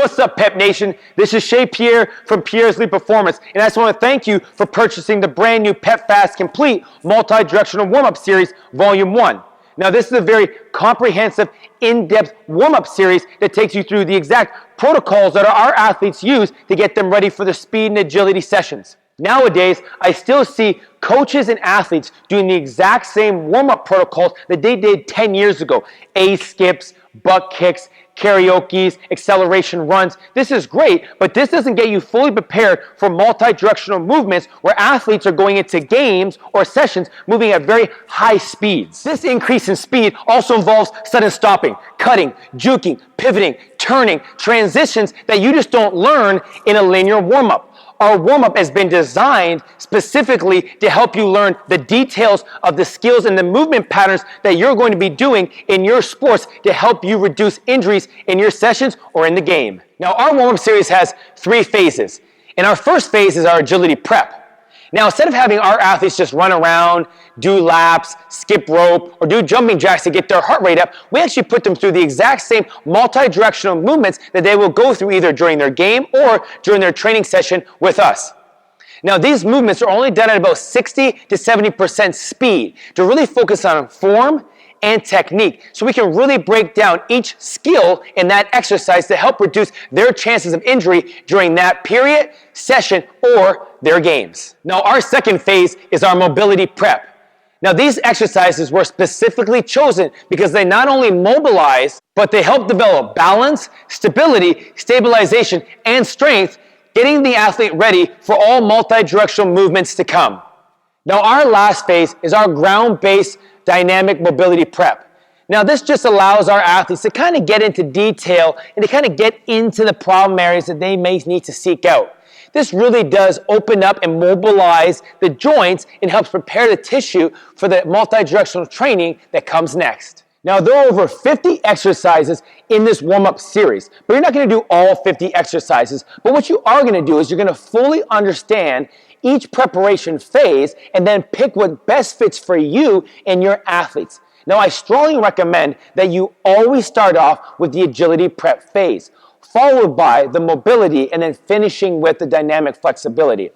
What's up, Pep Nation? This is Shea Pierre from Pierre's Elite Performance, and I just want to thank you for purchasing the brand new Pep Fast Complete Multi-Directional Warm-Up Series Volume 1. Now, this is a very comprehensive, in-depth warm-up series that takes you through the exact protocols that our athletes use to get them ready for the speed and agility sessions. Nowadays, I still see coaches and athletes doing the exact same warm-up protocols that they did 10 years ago. A-skips, butt kicks, karaokes, acceleration runs. This is great, but this doesn't get you fully prepared for multi-directional movements where athletes are going into games or sessions moving at very high speeds. This increase in speed also involves sudden stopping, cutting, juking, pivoting, turning, transitions that you just don't learn in a linear warm-up. Our warm-up has been designed specifically to help you learn the details of the skills and the movement patterns that you're going to be doing in your sports to help you reduce injuries in your sessions or in the game. Now, our warm-up series has 3 phases. And our first phase is our agility prep. Now, instead of having our athletes just run around, do laps, skip rope, or do jumping jacks to get their heart rate up, we actually put them through the exact same multi-directional movements that they will go through either during their game or during their training session with us. Now, these movements are only done at about 60 to 70% speed to really focus on form and technique, so we can really break down each skill in that exercise to help reduce their chances of injury during that period, session, or their games. Now, our second phase is our mobility prep. Now, these exercises were specifically chosen because they not only mobilize, but they help develop balance, stability, stabilization, and strength, getting the athlete ready for all multi-directional movements to come. Now, our last phase is our ground-based dynamic mobility prep. Now, this just allows our athletes to kind of get into detail and to kind of get into the problem areas that they may need to seek out. This really does open up and mobilize the joints and helps prepare the tissue for the multi-directional training that comes next. Now, there are over 50 exercises in this warm-up series, but you're not going to do all 50 exercises. But what you are going to do is you're going to fully understand each preparation phase and then pick what best fits for you and your athletes. Now, I strongly recommend that you always start off with the agility prep phase, followed by the mobility, and then finishing with the dynamic flexibility.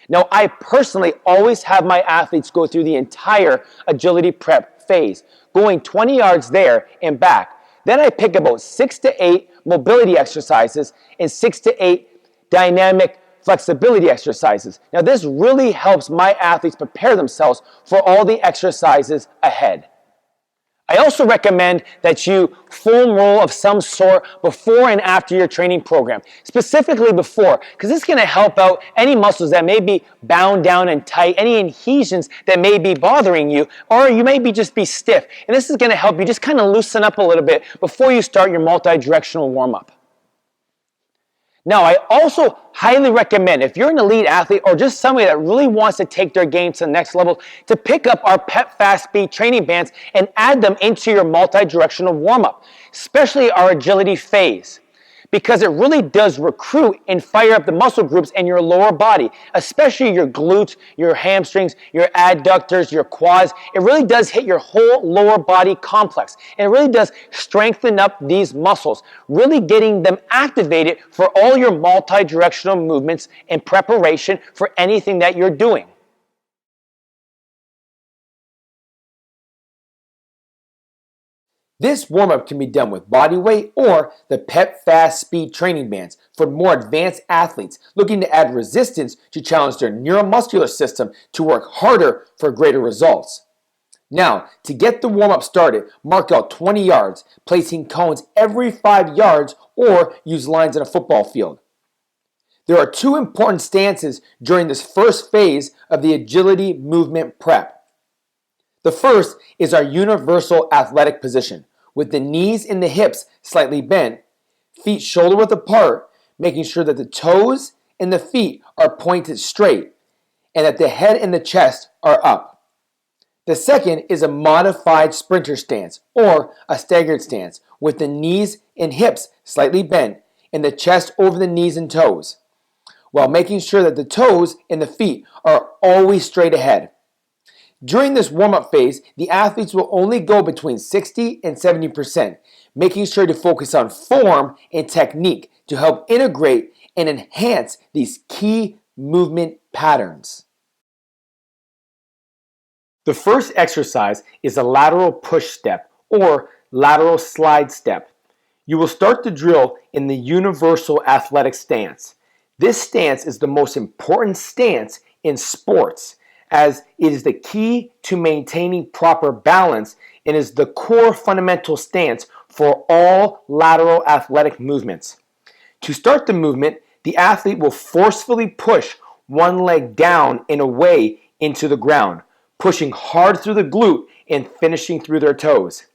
Now, I personally always have my athletes go through the entire agility prep phase, going 20 yards there and back. Then I pick about 6 to 8 mobility exercises and 6 to 8 dynamic flexibility exercises. Now, this really helps my athletes prepare themselves for all the exercises ahead. I also recommend that you foam roll of some sort before and after your training program, specifically before, because this is going to help out any muscles that may be bound down and tight, any adhesions that may be bothering you, or you may just be stiff. And this is going to help you just kind of loosen up a little bit before you start your multi-directional warm-up. Now, I also highly recommend, if you're an elite athlete or just somebody that really wants to take their game to the next level, to pick up our Pep Fast Speed training bands and add them into your multi-directional warm-up, especially our agility phase, because it really does recruit and fire up the muscle groups in your lower body, especially your glutes, your hamstrings, your adductors, your quads. It really does hit your whole lower body complex, and it really does strengthen up these muscles, really getting them activated for all your multi-directional movements in preparation for anything that you're doing. This warm-up can be done with body weight or the Pep Fast Speed training bands for more advanced athletes looking to add resistance to challenge their neuromuscular system to work harder for greater results. Now, to get the warm-up started, mark out 20 yards, placing cones every 5 yards, or use lines in a football field. There are 2 important stances during this first phase of the agility movement prep. The first is our universal athletic position, with the knees and the hips slightly bent, feet shoulder-width apart, making sure that the toes and the feet are pointed straight, and that the head and the chest are up. The second is a modified sprinter stance, or a staggered stance, with the knees and hips slightly bent, and the chest over the knees and toes, while making sure that the toes and the feet are always straight ahead. During this warm-up phase, the athletes will only go between 60 and 70%, making sure to focus on form and technique to help integrate and enhance these key movement patterns. The first exercise is a lateral push step or lateral slide step. You will start the drill in the universal athletic stance. This stance is the most important stance in sports, as it is the key to maintaining proper balance and is the core fundamental stance for all lateral athletic movements. To start the movement, the athlete will forcefully push one leg down and away into the ground, pushing hard through the glute and finishing through their toes,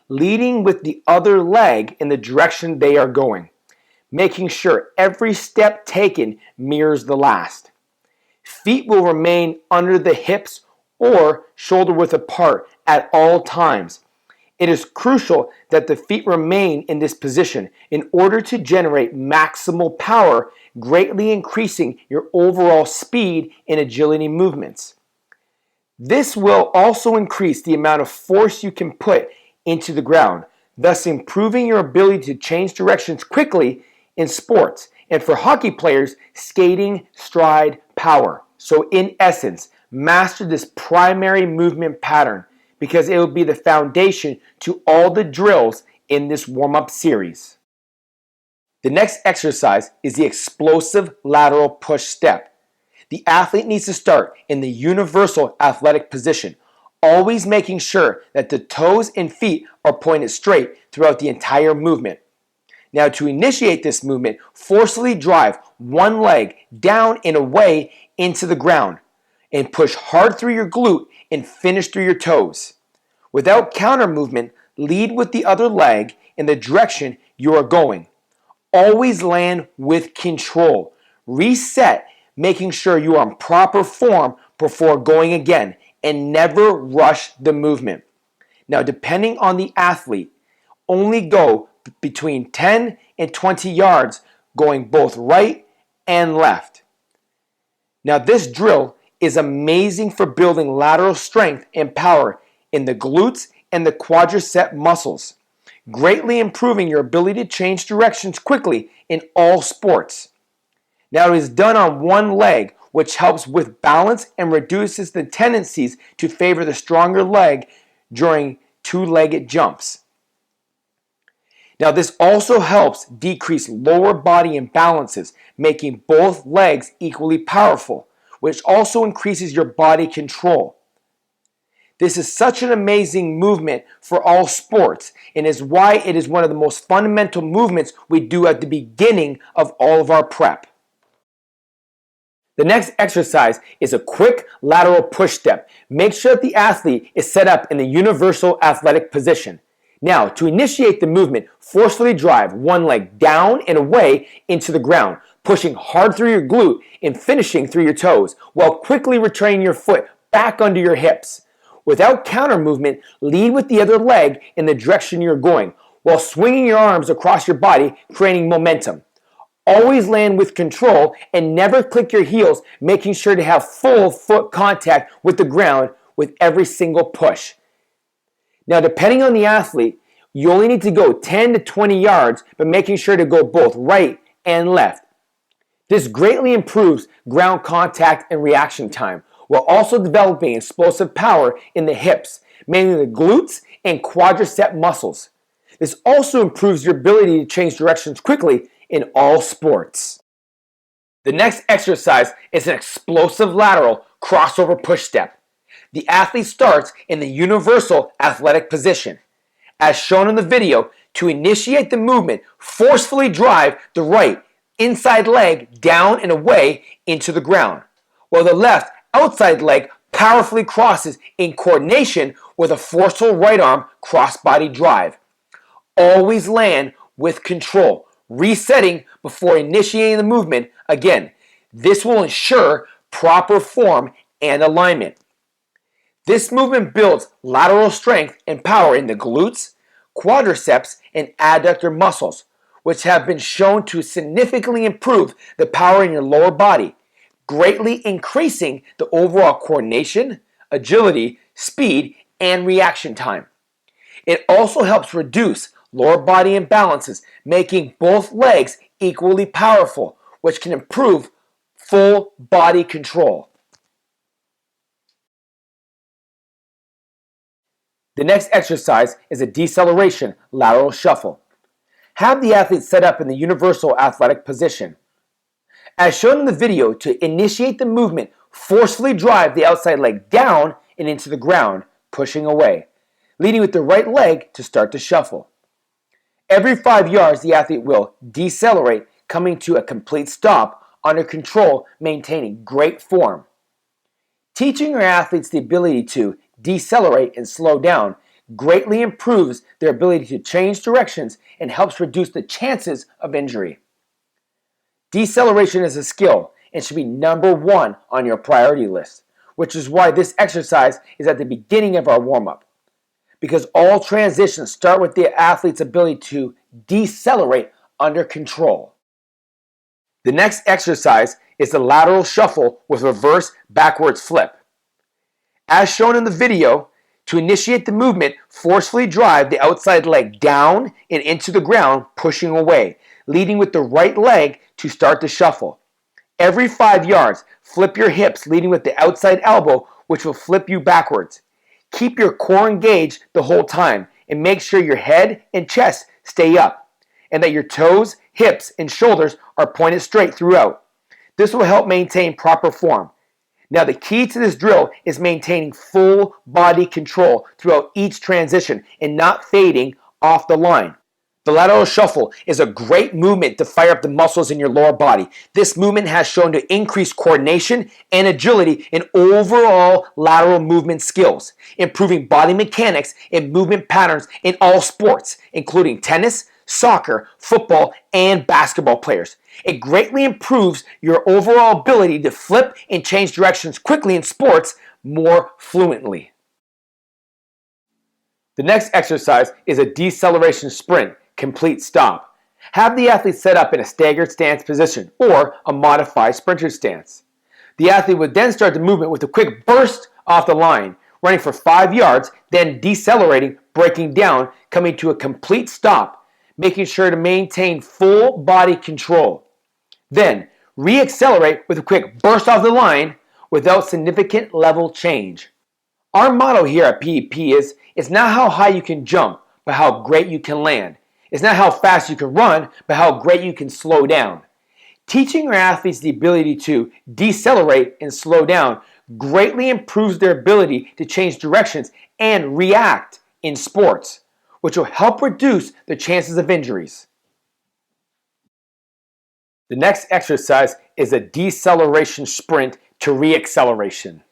leading with the other leg in the direction they are going, making sure every step taken mirrors the last. Feet will remain under the hips or shoulder width apart at all times. It is crucial that the feet remain in this position in order to generate maximal power, greatly increasing your overall speed and agility movements. This will also increase the amount of force you can put into the ground, thus improving your ability to change directions quickly in sports, and for hockey players, skating, stride, power. So in essence, master this primary movement pattern because it will be the foundation to all the drills in this warm-up series. The next exercise is the explosive lateral push step. The athlete needs to start in the universal athletic position, always making sure that the toes and feet are pointed straight throughout the entire movement. Now, to initiate this movement, forcefully drive one leg down and away into the ground and push hard through your glute and finish through your toes. Without counter movement, lead with the other leg in the direction you are going. Always land with control. Reset, making sure you are in proper form before going again, and never rush the movement. Now, depending on the athlete, only go between 10 and 20 yards going both right and left. Now, this drill is amazing for building lateral strength and power in the glutes and the quadricep muscles, greatly improving your ability to change directions quickly in all sports. Now, it is done on one leg, which helps with balance and reduces the tendencies to favor the stronger leg during two-legged jumps. Now, this also helps decrease lower body imbalances, making both legs equally powerful, which also increases your body control. This is such an amazing movement for all sports and is why it is one of the most fundamental movements we do at the beginning of all of our prep. The next exercise is a quick lateral push step. Make sure that the athlete is set up in the universal athletic position. Now, to initiate the movement, forcefully drive one leg down and away into the ground, pushing hard through your glute and finishing through your toes, while quickly returning your foot back under your hips. Without counter movement, lead with the other leg in the direction you're going, while swinging your arms across your body, creating momentum. Always land with control and never click your heels, making sure to have full foot contact with the ground with every single push. Now, depending on the athlete, you only need to go 10 to 20 yards, but making sure to go both right and left. This greatly improves ground contact and reaction time, while also developing explosive power in the hips, mainly the glutes and quadricep muscles. This also improves your ability to change directions quickly in all sports. The next exercise is an explosive lateral crossover push step. The athlete starts in the universal athletic position. As shown in the video, to initiate the movement, forcefully drive the right inside leg down and away into the ground, while the left outside leg powerfully crosses in coordination with a forceful right arm cross-body drive. Always land with control, resetting before initiating the movement again. This will ensure proper form and alignment. This movement builds lateral strength and power in the glutes, quadriceps, and adductor muscles, which have been shown to significantly improve the power in your lower body, greatly increasing the overall coordination, agility, speed, and reaction time. It also helps reduce lower body imbalances, making both legs equally powerful, which can improve full body control. The next exercise is a deceleration lateral shuffle. Have the athlete set up in the universal athletic position. As shown in the video, to initiate the movement, forcefully drive the outside leg down and into the ground, pushing away, leading with the right leg to start the shuffle. Every 5 yards, the athlete will decelerate, coming to a complete stop under control, maintaining great form. Teaching our athletes the ability to decelerate and slow down greatly improves their ability to change directions and helps reduce the chances of injury. Deceleration is a skill and should be number one on your priority list, which is why this exercise is at the beginning of our warm-up, because all transitions start with the athlete's ability to decelerate under control. The next exercise is the lateral shuffle with reverse backwards flip. As shown in the video, to initiate the movement, forcefully drive the outside leg down and into the ground, pushing away, leading with the right leg to start the shuffle. Every 5 yards, flip your hips, leading with the outside elbow, which will flip you backwards. Keep your core engaged the whole time and make sure your head and chest stay up and that your toes, hips, and shoulders are pointed straight throughout. This will help maintain proper form. Now, the key to this drill is maintaining full body control throughout each transition and not fading off the line. The lateral shuffle is a great movement to fire up the muscles in your lower body. This movement has shown to increase coordination and agility in overall lateral movement skills, improving body mechanics and movement patterns in all sports, including tennis, soccer, football, and basketball players. It greatly improves your overall ability to flip and change directions quickly in sports more fluently. The next exercise is a deceleration sprint, complete stop. Have the athlete set up in a staggered stance position or a modified sprinter stance. The athlete would then start the movement with a quick burst off the line, running for 5 yards, then decelerating, breaking down, coming to a complete stop, making sure to maintain full body control. Then, re-accelerate with a quick burst off the line without significant level change. Our motto here at PEP is, it's not how high you can jump, but how great you can land. It's not how fast you can run, but how great you can slow down. Teaching our athletes the ability to decelerate and slow down greatly improves their ability to change directions and react in sports, which will help reduce the chances of injuries. The next exercise is a deceleration sprint to re-acceleration.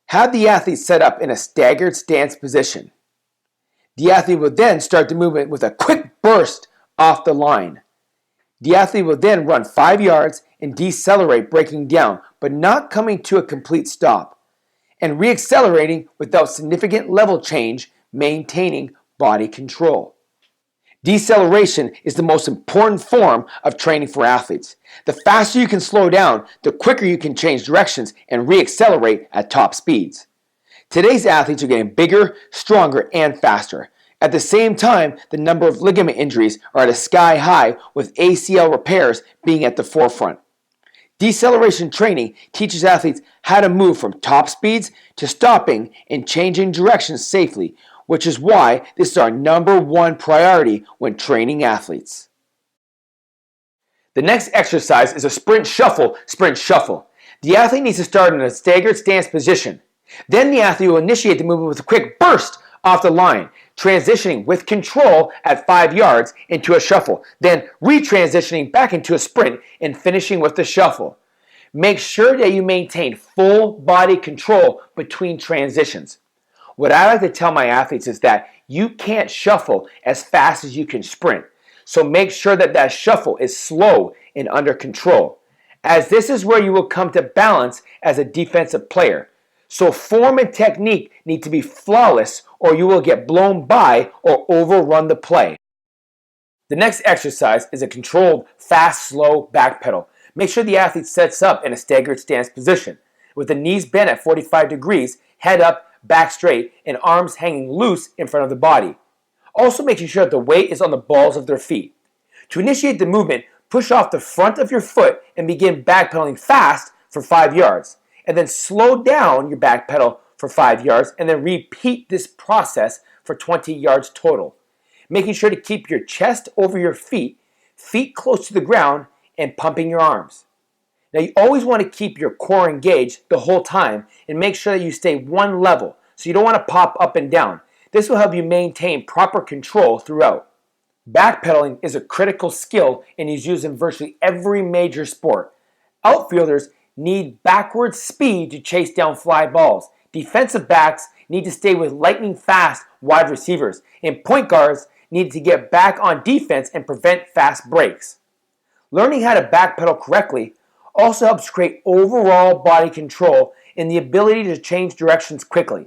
Have the athlete set up in a staggered stance position. The athlete will then start the movement with a quick burst off the line. The athlete will then run 5 yards and decelerate, breaking down, but not coming to a complete stop, and re-accelerating without significant level change, maintaining body control. Deceleration is the most important form of training for athletes. The faster you can slow down, the quicker you can change directions and re-accelerate at top speeds. Today's athletes are getting bigger, stronger, and faster. At the same time, the number of ligament injuries are at a sky high, with ACL repairs being at the forefront. Deceleration training teaches athletes how to move from top speeds to stopping and changing directions safely, which is why this is our number one priority when training athletes. The next exercise is a sprint shuffle, sprint shuffle. The athlete needs to start in a staggered stance position. Then the athlete will initiate the movement with a quick burst off the line, transitioning with control at 5 yards into a shuffle, then re-transitioning back into a sprint and finishing with the shuffle. Make sure that you maintain full body control between transitions. What I like to tell my athletes is that you can't shuffle as fast as you can sprint. So make sure that that shuffle is slow and under control, as this is where you will come to balance as a defensive player. So form and technique need to be flawless, or you will get blown by or overrun the play. The next exercise is a controlled fast, slow back pedal. Make sure the athlete sets up in a staggered stance position with the knees bent at 45 degrees, head up, back straight, and arms hanging loose in front of the body. Also making sure that the weight is on the balls of their feet. To initiate the movement, push off the front of your foot and begin backpedaling fast for 5 yards. And then slow down your back pedal for 5 yards and then repeat this process for 20 yards total. Making sure to keep your chest over your feet, feet close to the ground, and pumping your arms. Now you always want to keep your core engaged the whole time and make sure that you stay one level, so you don't want to pop up and down. This will help you maintain proper control throughout. Backpedaling is a critical skill and is used in virtually every major sport. Outfielders need backward speed to chase down fly balls. Defensive backs need to stay with lightning fast wide receivers. And point guards need to get back on defense and prevent fast breaks. Learning how to backpedal correctly also helps create overall body control and the ability to change directions quickly.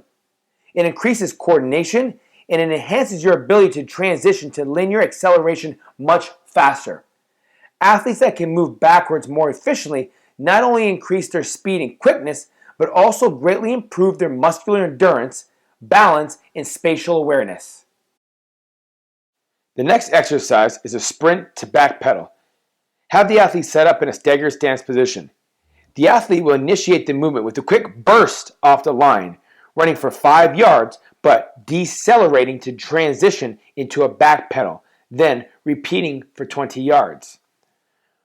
It increases coordination and it enhances your ability to transition to linear acceleration much faster. Athletes that can move backwards more efficiently not only increase their speed and quickness, but also greatly improve their muscular endurance, balance, and spatial awareness. The next exercise is a sprint to backpedal. Have the athlete set up in a staggered stance position. The athlete will initiate the movement with a quick burst off the line, running for 5 yards, but decelerating to transition into a back pedal, then repeating for 20 yards.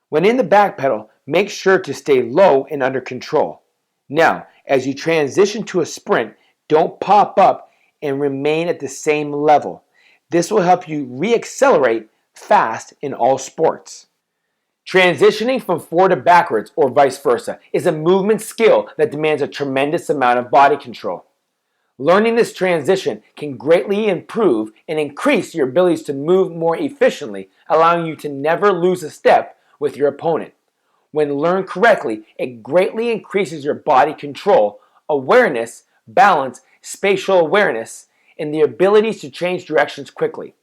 When in the back pedal, make sure to stay low and under control. Now, as you transition to a sprint, don't pop up and remain at the same level. This will help you re-accelerate fast in all sports. Transitioning from forward to backwards, or vice versa, is a movement skill that demands a tremendous amount of body control. Learning this transition can greatly improve and increase your abilities to move more efficiently, allowing you to never lose a step with your opponent. When learned correctly, it greatly increases your body control, awareness, balance, spatial awareness, and the abilities to change directions quickly.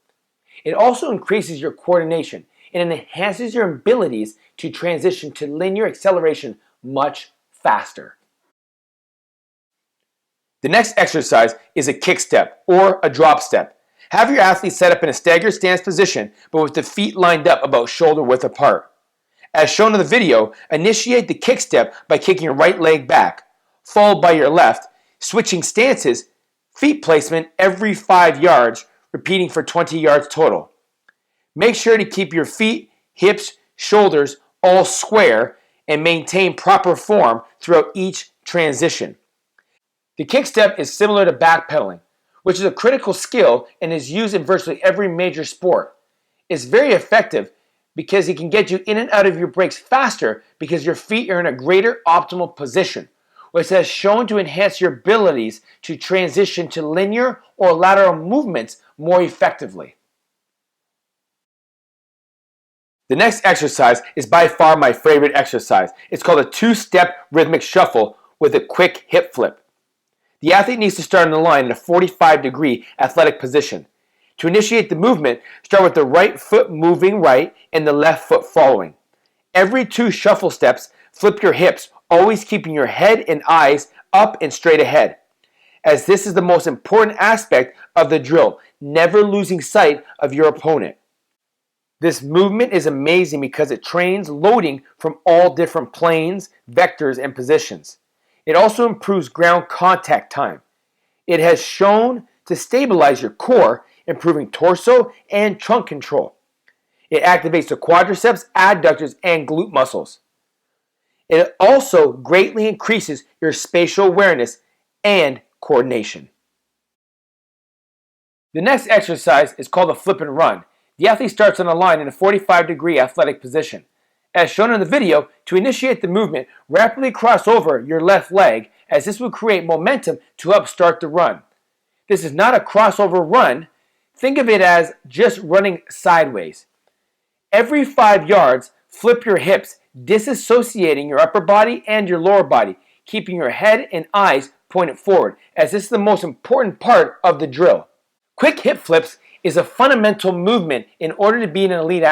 It also increases your coordination and it enhances your abilities to transition to linear acceleration much faster. The next exercise is a kick step or a drop step. Have your athlete set up in a staggered stance position, but with the feet lined up about shoulder width apart. As shown in the video, initiate the kick step by kicking your right leg back, followed by your left, switching stances, feet placement every 5 yards, repeating for 20 yards total. Make sure to keep your feet, hips, shoulders all square and maintain proper form throughout each transition. The kick step is similar to backpedaling, which is a critical skill and is used in virtually every major sport. It's very effective because it can get you in and out of your breaks faster because your feet are in a greater optimal position, which has shown to enhance your abilities to transition to linear or lateral movements more effectively. The next exercise is by far my favorite exercise. It's called a two-step rhythmic shuffle with a quick hip flip. The athlete needs to start on the line in a 45-degree athletic position. To initiate the movement, start with the right foot moving right and the left foot following. Every 2 shuffle steps, flip your hips, always keeping your head and eyes up and straight ahead. As this is the most important aspect of the drill, never losing sight of your opponent. This movement is amazing because it trains loading from all different planes, vectors, and positions. It also improves ground contact time. It has shown to stabilize your core, improving torso and trunk control. It activates the quadriceps, adductors, and glute muscles. It also greatly increases your spatial awareness and coordination. The next exercise is called a flip and run. The athlete starts on the line in a 45-degree athletic position. As shown in the video, to initiate the movement, rapidly cross over your left leg as this will create momentum to help start the run. This is not a crossover run. Think of it as just running sideways. Every 5 yards, flip your hips, disassociating your upper body and your lower body, keeping your head and eyes pointed forward, as this is the most important part of the drill. Quick hip flips is a fundamental movement in order to be an elite athlete.